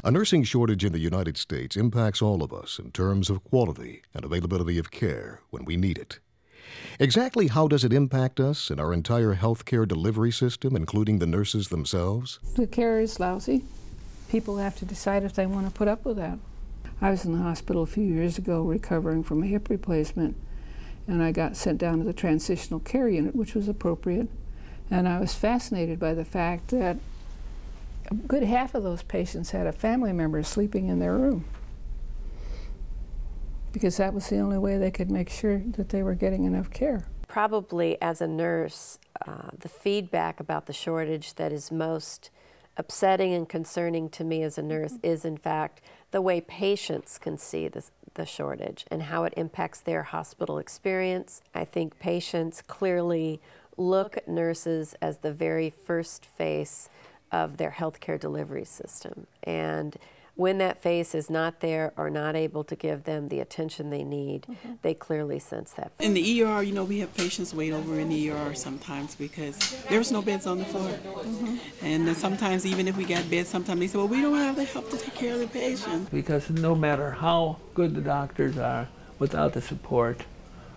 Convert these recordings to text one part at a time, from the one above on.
A nursing shortage in the United States impacts all of us in terms of quality and availability of care when we need it. Exactly how does it impact us and our entire healthcare delivery system, including the nurses themselves? The care is lousy. People have to decide if they want to put up with that. I was in the hospital a few years ago recovering from a hip replacement, and I got sent down to the transitional care unit, which was appropriate. And I was fascinated by the fact that a good half of those patients had a family member sleeping in their room, because that was the only way they could make sure that they were getting enough care. Probably as a nurse, the feedback about the shortage that is most upsetting and concerning to me as a nurse is, in fact, the way patients can see the shortage and how it impacts their hospital experience. I think patients clearly look at nurses as the very first face of their healthcare delivery system. And when that face is not there or not able to give them the attention they need, they clearly sense that. In the ER, you know, we have patients wait over in the ER sometimes because there's no beds on the floor. And then sometimes, even if we got beds, sometimes they say, well, we don't have the help to take care of the patient. Because no matter how good the doctors are, without the support,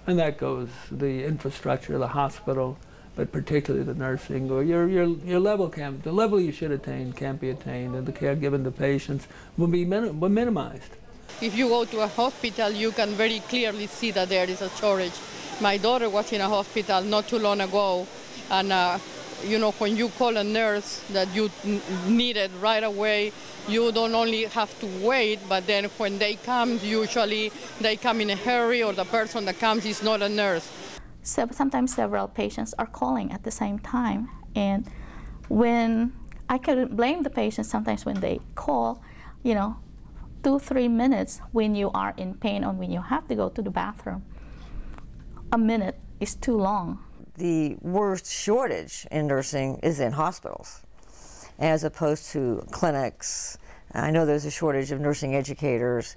and that goes the infrastructure of the hospital, but particularly the nursing, or your level the level you should attain can't be attained, and the care given to patients will be minimized. If you go to a hospital, you can very clearly see that there is a shortage. My daughter was in a hospital not too long ago, and you know, when you call a nurse that you need it right away, you don't only have to wait, but then when they come, usually they come in a hurry, or the person that comes is not a nurse. So sometimes several patients are calling at the same time, and when I couldn't blame the patients sometimes when they call, you know, 2-3 minutes when you are in pain or when you have to go to the bathroom, a minute is too long. The worst shortage in nursing is in hospitals as opposed to clinics. I know there's a shortage of nursing educators,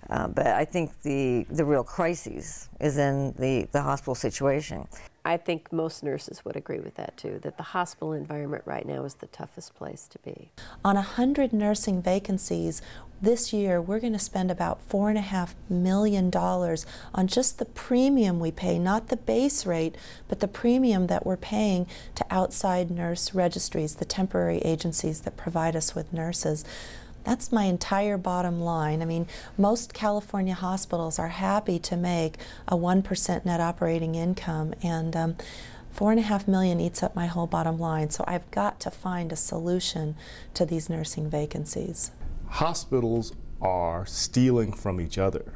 but I think the real crisis is in the hospital situation. I think most nurses would agree with that too, that the hospital environment right now is the toughest place to be. On 100 nursing vacancies this year, we're going to spend about $4.5 million on just the premium we pay, not the base rate, but the premium that we're paying to outside nurse registries, the temporary agencies that provide us with nurses. That's my entire bottom line. I mean, most California hospitals are happy to make a 1% net operating income, and $4.5 million eats up my whole bottom line. So I've got to find a solution to these nursing vacancies. Hospitals are stealing from each other.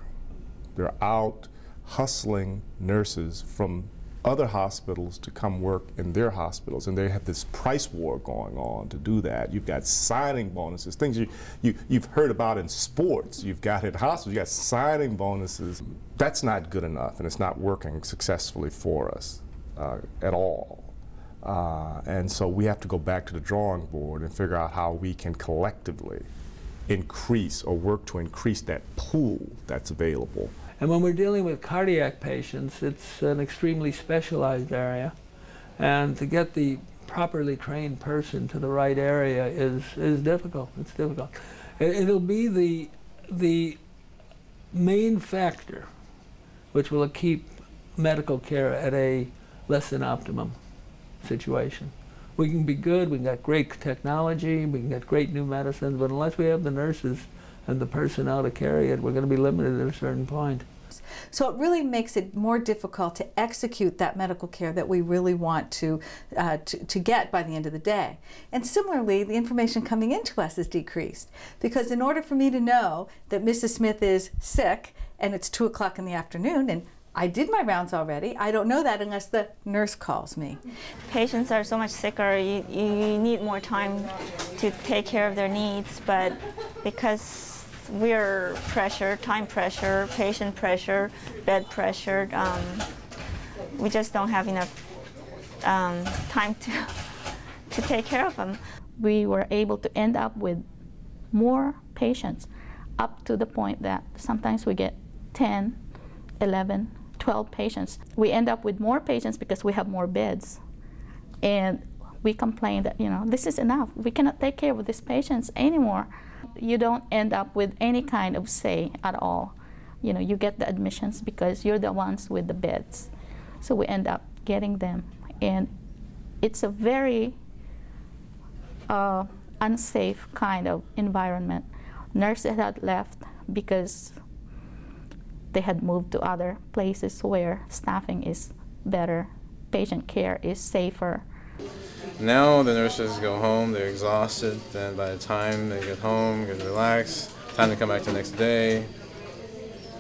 They're out hustling nurses from other hospitals to come work in their hospitals, and they have this price war going on to do that. You've got signing bonuses, things you've heard about in sports. You've got at hospitals, you've got signing bonuses. That's not good enough, and it's not working successfully for us at all. And so we have to go back to the drawing board and figure out how we can collectively increase or work to increase that pool that's available. And when we're dealing with cardiac patients, it's an extremely specialized area. And to get the properly trained person to the right area is difficult. It's difficult. It'll be the main factor which will keep medical care at a less than optimum situation. We can be good, we can get great technology, we can get great new medicines, but unless we have the nurses and the personnel to carry it, we're going to be limited at a certain point. So it really makes it more difficult to execute that medical care that we really want to get by the end of the day. And similarly, the information coming into us is decreased, because in order for me to know that Mrs. Smith is sick and it's 2 o'clock in the afternoon and I did my rounds already, I don't know that unless the nurse calls me. Patients are so much sicker, you need more time to take care of their needs, but because we're pressured, time pressure, patient pressure, bed pressure, we just don't have enough time to take care of them. We were able to end up with more patients, up to the point that sometimes we get 10, 11, 12 patients. We end up with more patients because we have more beds. And we complain that, you know, this is enough. We cannot take care of these patients anymore. you don't end up with any kind of say at all. You know, you get the admissions because you're the ones with the beds. So we end up getting them. And it's a very unsafe kind of environment. Nurses had left because they had moved to other places where staffing is better, patient care is safer. Now the nurses go home, they're exhausted, then by the time they get home, get relaxed, time to come back the next day,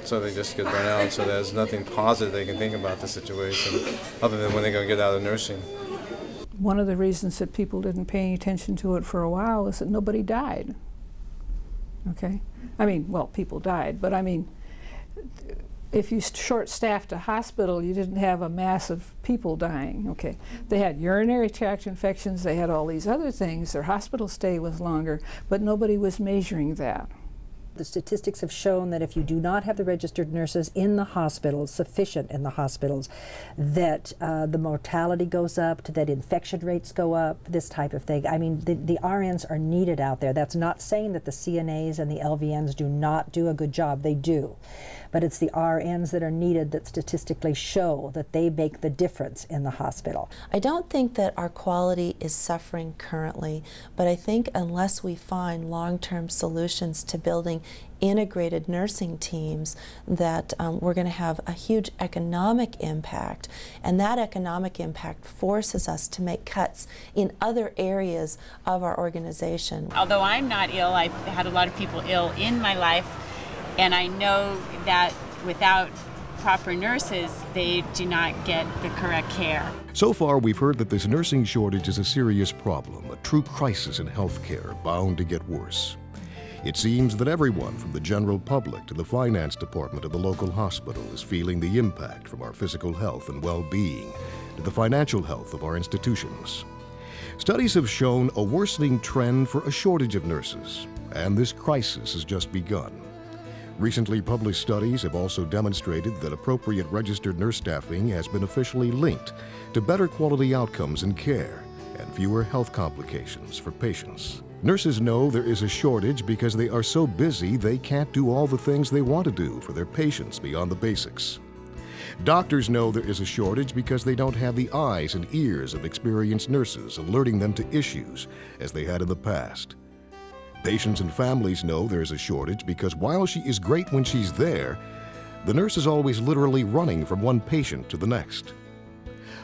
so they just get burnt out, so there's nothing positive they can think about the situation other than when they go get out of nursing. One of the reasons that people didn't pay any attention to it for a while is that nobody died. Okay? I mean, well, people died, but I mean, if you short-staffed a hospital, you didn't have a mass of people dying. Okay, they had urinary tract infections, they had all these other things, their hospital stay was longer, but nobody was measuring that. The statistics have shown that if you do not have the registered nurses in the hospitals, sufficient in the hospitals, that the mortality goes up, that infection rates go up, this type of thing. I mean, the RNs are needed out there. That's not saying that the CNAs and the LVNs do not do a good job. They do. But it's the RNs that are needed that statistically show that they make the difference in the hospital. I don't think that our quality is suffering currently, but I think unless we find long-term solutions to building integrated nursing teams, that we're going to have a huge economic impact, and that economic impact forces us to make cuts in other areas of our organization. Although I'm not ill, I've had a lot of people ill in my life, and I know that without proper nurses, they do not get the correct care. So far, we've heard that this nursing shortage is a serious problem, a true crisis in healthcare, bound to get worse. It seems that everyone from the general public to the finance department of the local hospital is feeling the impact from our physical health and well-being to the financial health of our institutions. Studies have shown a worsening trend for a shortage of nurses, and this crisis has just begun. Recently published studies have also demonstrated that appropriate registered nurse staffing has been officially linked to better quality outcomes in care and fewer health complications for patients. Nurses know there is a shortage because they are so busy they can't do all the things they want to do for their patients beyond the basics. Doctors know there is a shortage because they don't have the eyes and ears of experienced nurses alerting them to issues as they had in the past. Patients and families know there's a shortage because while she is great when she's there, the nurse is always literally running from one patient to the next.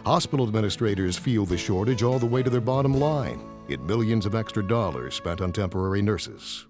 Hospital administrators feel the shortage all the way to their bottom line, in millions of extra dollars spent on temporary nurses.